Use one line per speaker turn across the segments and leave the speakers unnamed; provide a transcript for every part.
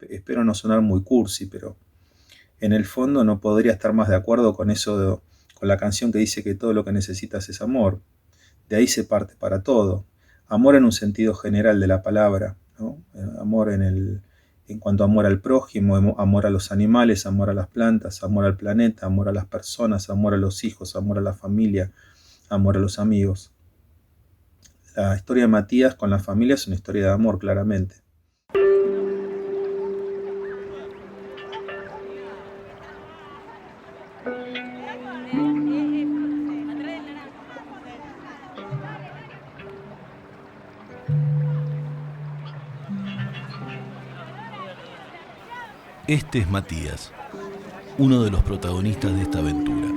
espero no sonar muy cursi, pero en el fondo no podría estar más de acuerdo con eso, con la canción que dice que todo lo que necesitas es amor. De ahí se parte para todo. Amor en un sentido general de la palabra, ¿no? Amor en cuanto a amor al prójimo, amor a los animales, amor a las plantas, amor al planeta, amor a las personas, amor a los hijos, amor a la familia, amor a los amigos. La historia de Matías con la familia es una historia de amor, claramente.
Este es Matías, uno de los protagonistas de esta aventura.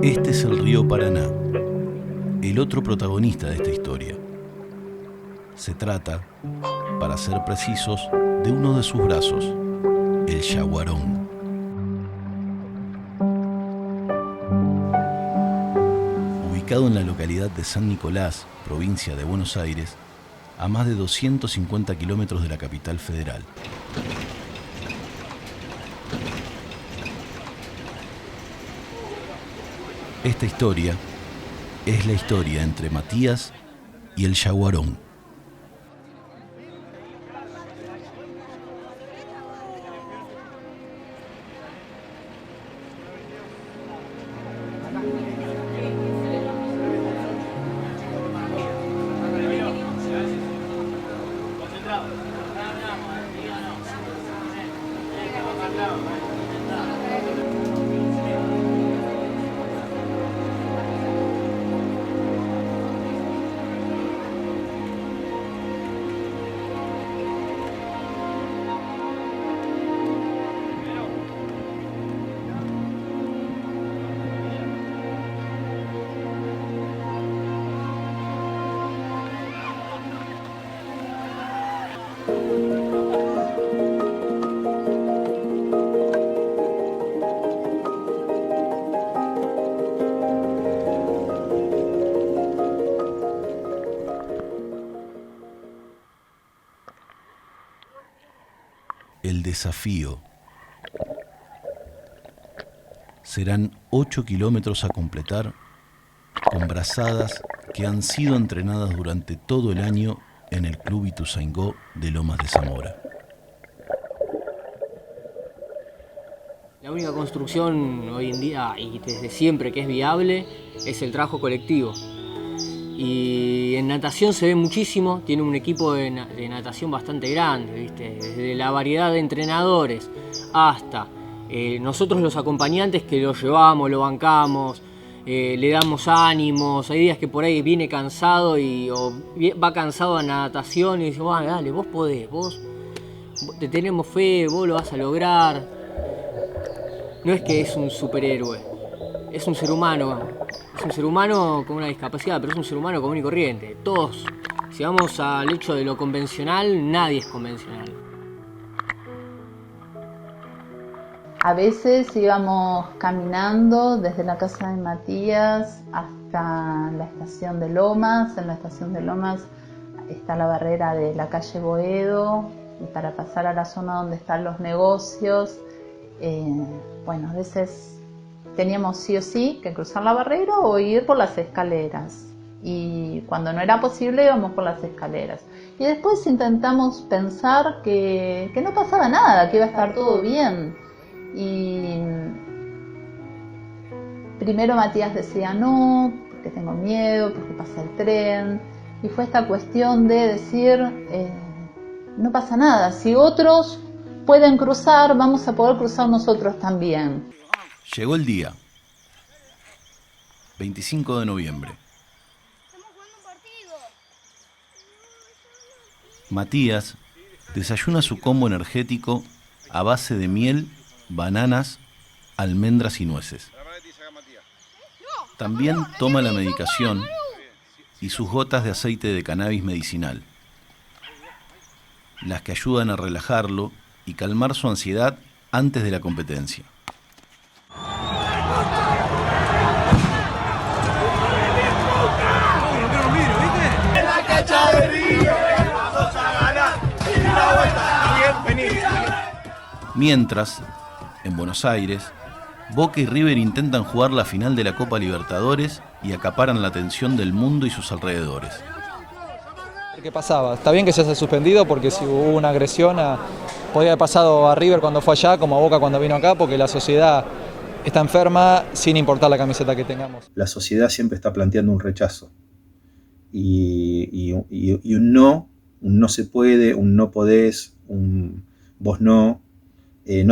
Este es el río Paraná, el otro protagonista de esta historia. Se trata, para ser precisos, de uno de sus brazos, el Yaguarón. Ubicado en la localidad de San Nicolás, provincia de Buenos Aires, a más de 250 kilómetros de la capital federal. Esta historia es la historia entre Matías y el Yaguarón. El desafío. Serán 8 kilómetros a completar con brazadas que han sido entrenadas durante todo el año en el Club Ituzaingó de Lomas de Zamora.
La única construcción hoy en día y desde siempre que es viable es el trabajo colectivo. Y en natación se ve muchísimo, tiene un equipo de natación bastante grande, ¿viste? Desde la variedad de entrenadores hasta nosotros los acompañantes que lo llevamos, lo bancamos, le damos ánimos. Hay días que por ahí viene cansado o va cansado a natación y dice, dale, vos podés, vos te tenemos fe, vos lo vas a lograr. No es que es un superhéroe, es un ser humano. Es un ser humano con una discapacidad, pero es un ser humano común y corriente. Todos, si vamos al hecho de lo convencional, nadie es convencional.
A veces íbamos caminando desde la casa de Matías hasta la estación de Lomas. En la estación de Lomas está la barrera de la calle Boedo, y para pasar a la zona donde están los negocios, a veces teníamos sí o sí que cruzar la barrera o ir por las escaleras. Y cuando no era posible íbamos por las escaleras. Y después intentamos pensar que no pasaba nada, que iba a estar todo bien. Y primero Matías decía no, porque tengo miedo, porque pasa el tren. Y fue esta cuestión de decir, no pasa nada, si otros pueden cruzar, vamos a poder cruzar nosotros también.
Llegó el día, 25 de noviembre. Matías desayuna su combo energético a base de miel, bananas, almendras y nueces. También toma la medicación y sus gotas de aceite de cannabis medicinal, las que ayudan a relajarlo y calmar su ansiedad antes de la competencia. Mientras, en Buenos Aires, Boca y River intentan jugar la final de la Copa Libertadores y acaparan la atención del mundo y sus alrededores.
¿Qué pasaba? Está bien que se haya suspendido porque si hubo una agresión podría haber pasado a River cuando fue allá, como a Boca cuando vino acá, porque la sociedad está enferma sin importar la camiseta que tengamos.
La sociedad siempre está planteando un rechazo y un no se puede, un no podés, un vos no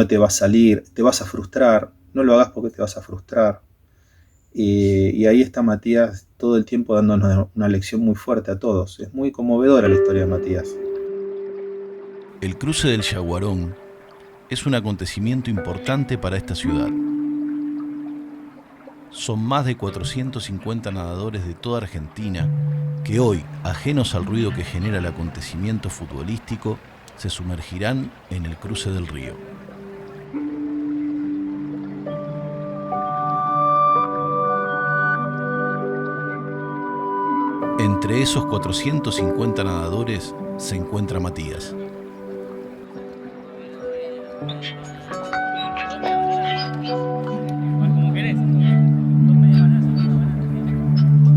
te va a salir, te vas a frustrar, no lo hagas porque te vas a frustrar. Y ahí está Matías todo el tiempo dándonos una lección muy fuerte a todos. Es muy conmovedora la historia de Matías.
El cruce del Yaguarón es un acontecimiento importante para esta ciudad. Son más de 450 nadadores de toda Argentina que hoy, ajenos al ruido que genera el acontecimiento futbolístico, se sumergirán en el cruce del río. Entre esos 450 nadadores se encuentra Matías.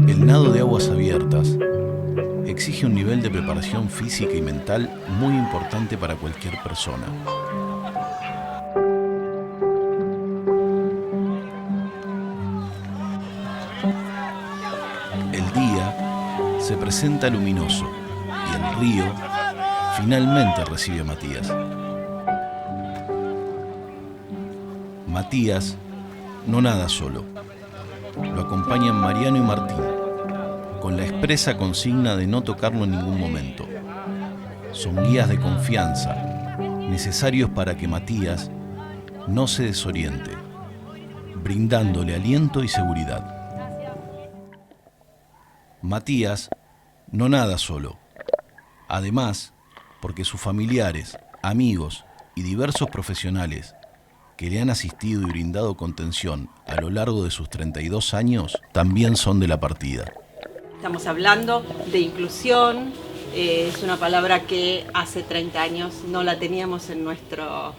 El nado de aguas abiertas exige un nivel de preparación física y mental muy importante para cualquier persona. El día se presenta luminoso y el río finalmente recibe a Matías. Matías no nada solo. Lo acompañan Mariano y Martín, con la expresa consigna de no tocarlo en ningún momento. Son guías de confianza, necesarios para que Matías no se desoriente, brindándole aliento y seguridad. Matías no nada solo. Además, porque sus familiares, amigos y diversos profesionales que le han asistido y brindado contención a lo largo de sus 32 años, también son de la partida.
Estamos hablando de inclusión, es una palabra que hace 30 años no la teníamos en nuestros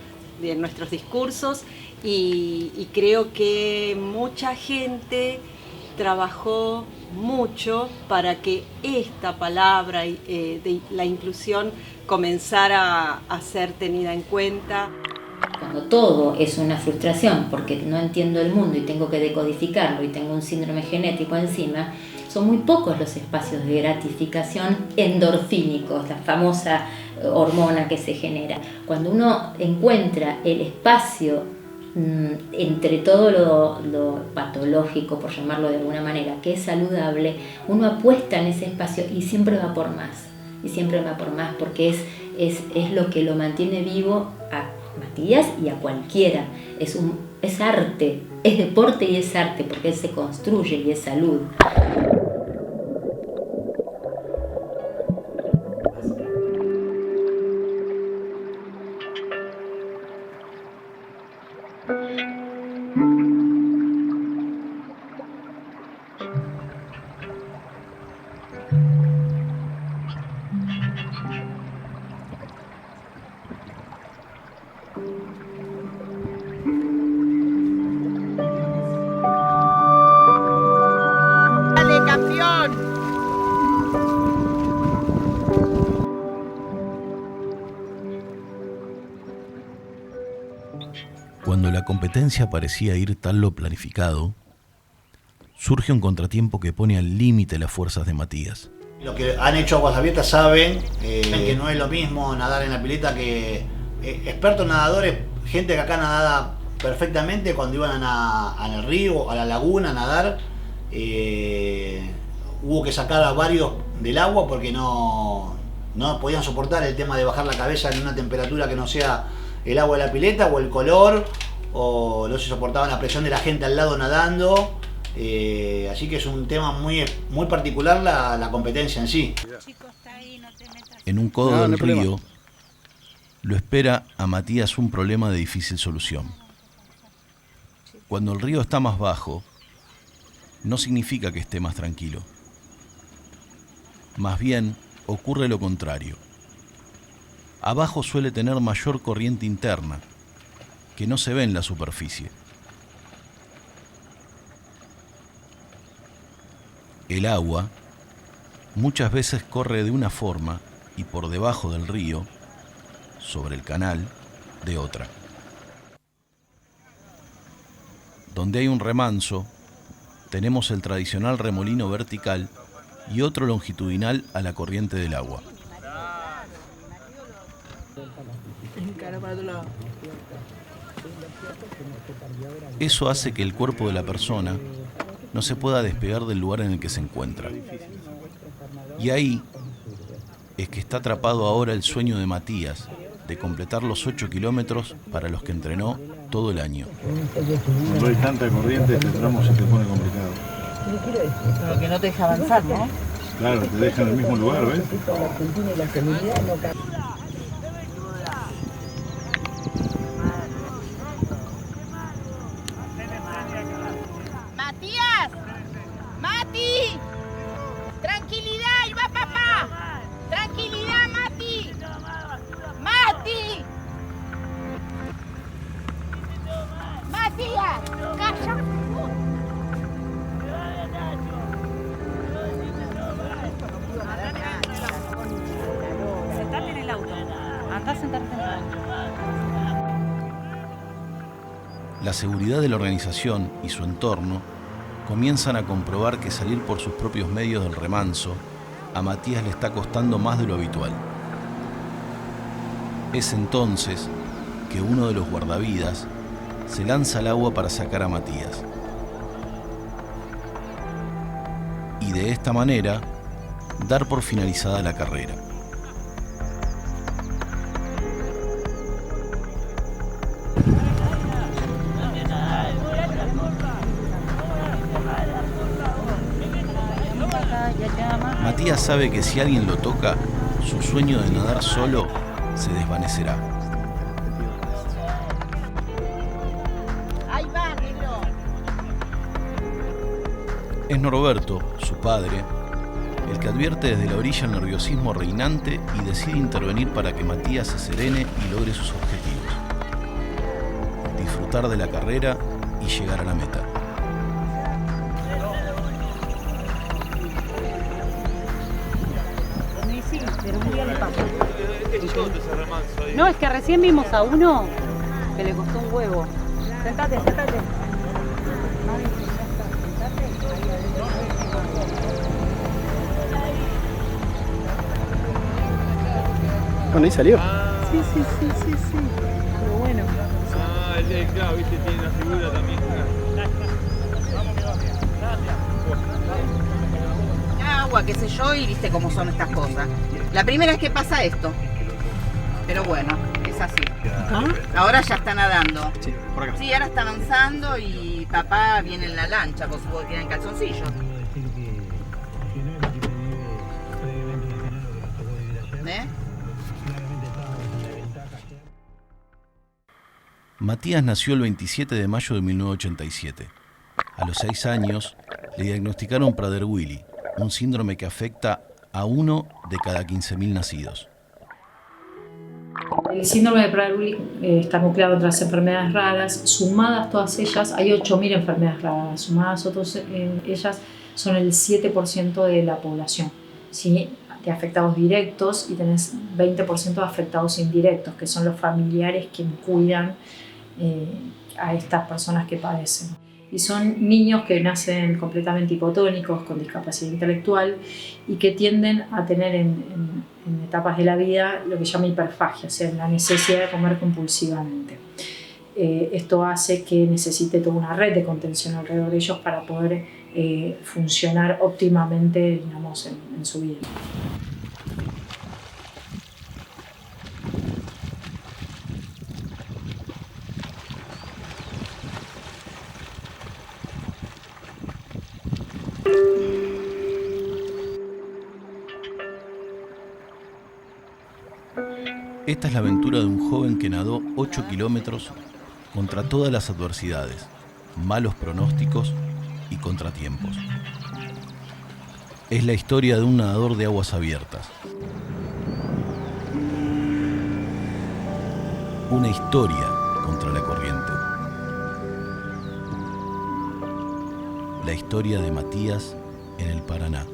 discursos y creo que mucha gente trabajó mucho para que esta palabra de la inclusión comenzara a ser tenida en cuenta.
Cuando todo es una frustración porque no entiendo el mundo y tengo que decodificarlo y tengo un síndrome genético encima, son muy pocos los espacios de gratificación endorfínicos, la famosa hormona que se genera. Cuando uno encuentra el espacio entre todo lo patológico, por llamarlo de alguna manera, que es saludable, uno apuesta en ese espacio y siempre va por más. Y siempre va por más porque es lo que lo mantiene vivo a Matías y a cualquiera. Es arte, es deporte y es arte porque él se construye y es salud.
Cuando la competencia parecía ir tal lo planificado, surge un contratiempo que pone al límite las fuerzas de Matías.
Los que han hecho aguas abiertas saben que no es lo mismo nadar en la pileta que expertos nadadores, gente que acá nadaba perfectamente cuando iban en el río, a la laguna a nadar. Hubo que sacar a varios del agua porque no podían soportar el tema de bajar la cabeza en una temperatura que no sea el agua de la pileta o el color, o no se soportaban la presión de la gente al lado nadando. Así que es un tema muy particular la competencia en sí.
En un codo del río lo espera a Matías un problema de difícil solución. Cuando el río está más bajo, no significa que esté más tranquilo. Más bien, ocurre lo contrario. Abajo suele tener mayor corriente interna, que no se ve en la superficie. El agua muchas veces corre de una forma y por debajo del río, sobre el canal, de otra. Donde hay un remanso, tenemos el tradicional remolino vertical y otro longitudinal a la corriente del agua. Eso hace que el cuerpo de la persona no se pueda despegar del lugar en el que se encuentra. Y ahí es que está atrapado ahora el sueño de Matías de completar los 8 kilómetros para los que entrenó todo el año.
Cuando hay tanta corriente, este tramo se te pone complicado.
Pero que no te deja avanzar, ¿no?
Claro, te deja en el mismo lugar, ¿ves?
¡Matías! ¡Mati! ¡Tranquilidad! ¡Ahí va papá! ¡Tranquilidad, Mati! ¡Mati! ¡Matías! ¡Calla! Sentate en el auto. Andá a sentarte en el auto.
La seguridad de la organización y su entorno comienzan a comprobar que salir por sus propios medios del remanso a Matías le está costando más de lo habitual. Es entonces que uno de los guardavidas se lanza al agua para sacar a Matías. Y de esta manera, dar por finalizada la carrera. Matías sabe que si alguien lo toca, su sueño de nadar solo se desvanecerá.
Ahí va, negro.
Es Norberto, su padre, el que advierte desde la orilla el nerviosismo reinante y decide intervenir para que Matías se serene y logre sus objetivos. Disfrutar de la carrera y llegar a la meta.
No, es que recién vimos a uno que le costó un huevo. Sentate, sentate.
Bueno, ahí salió.
Sí. Pero bueno.
Claro, viste, tiene la figura también.
Agua, qué sé yo, y viste cómo son estas cosas. La primera es que pasa esto. Pero bueno, es así. Ahora ya está nadando.
Sí, por acá.
Sí, ahora está avanzando y papá viene en la lancha, por supuesto que viene en calzoncillos. ¿Eh?
Matías nació el 27 de mayo de 1987. A los 6 años le diagnosticaron Prader-Willi, un síndrome que afecta a 1 de cada 15.000 nacidos.
El síndrome de Prader-Willi está nucleado entre las enfermedades raras. Sumadas todas ellas, hay 8.000 enfermedades raras. Sumadas todas ellas son el 7% de la población, ¿sí? De afectados directos, y tenés 20% de afectados indirectos, que son los familiares que cuidan a estas personas que padecen. Y son niños que nacen completamente hipotónicos, con discapacidad intelectual, y que tienden a tener en etapas de la vida lo que se llama hiperfagia, o sea, la necesidad de comer compulsivamente. Esto hace que necesite toda una red de contención alrededor de ellos para poder funcionar óptimamente, digamos, en su vida.
Esta es la aventura de un joven que nadó 8 kilómetros contra todas las adversidades, malos pronósticos y contratiempos. Es la historia de un nadador de aguas abiertas. Una historia contra la corriente. La historia de Matías en el Paraná.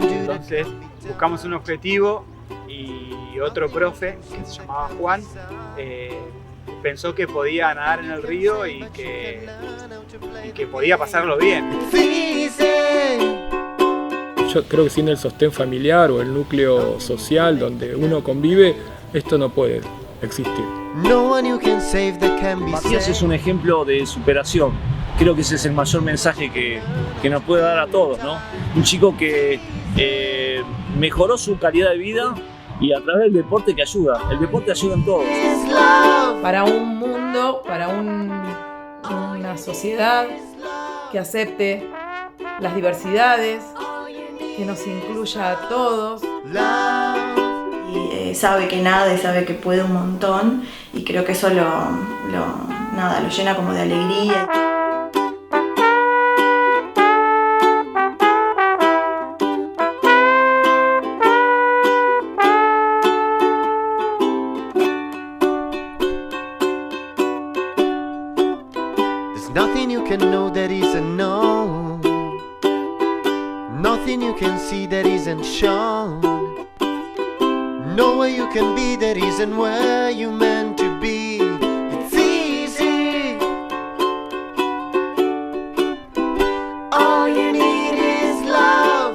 Entonces buscamos un objetivo y otro profe, que se llamaba Juan, pensó que podía nadar en el río y que podía pasarlo bien.
Yo creo que sin el sostén familiar o el núcleo social donde uno convive, esto no puede existir.
Matías es un ejemplo de superación. Creo que ese es el mayor mensaje que nos puede dar a todos, ¿no? Un chico que mejoró su calidad de vida y a través del deporte que ayuda. El deporte ayuda en todo.
Para un mundo, para una sociedad que acepte las diversidades, que nos incluya a todos.
Y sabe que nada y sabe que puede un montón, y creo que eso lo llena como de alegría.
Nothing you can know that isn't known. Nothing you can see that isn't shown. Nowhere you can be that isn't where you meant to be. It's easy. All you need is love.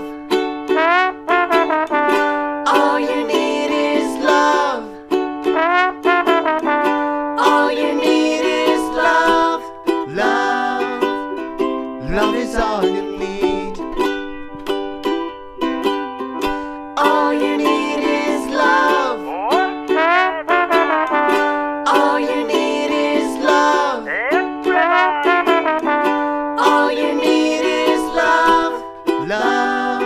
All you need is love. All you need is love. Love, love is all you need. All you need is love. All you need is love. All you need is love. Love,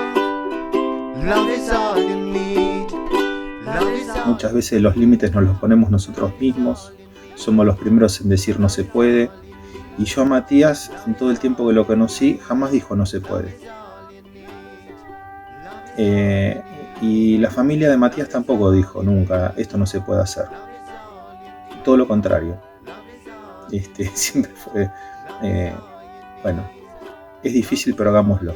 love is all you need. Love is all.
Muchas veces los límites nos los ponemos nosotros mismos. Somos los primeros en decir no se puede. Y yo a Matías, en todo el tiempo que lo conocí, jamás dijo no se puede. Y la familia de Matías tampoco dijo nunca esto no se puede hacer. Todo lo contrario. Siempre fue, bueno, es difícil pero hagámoslo.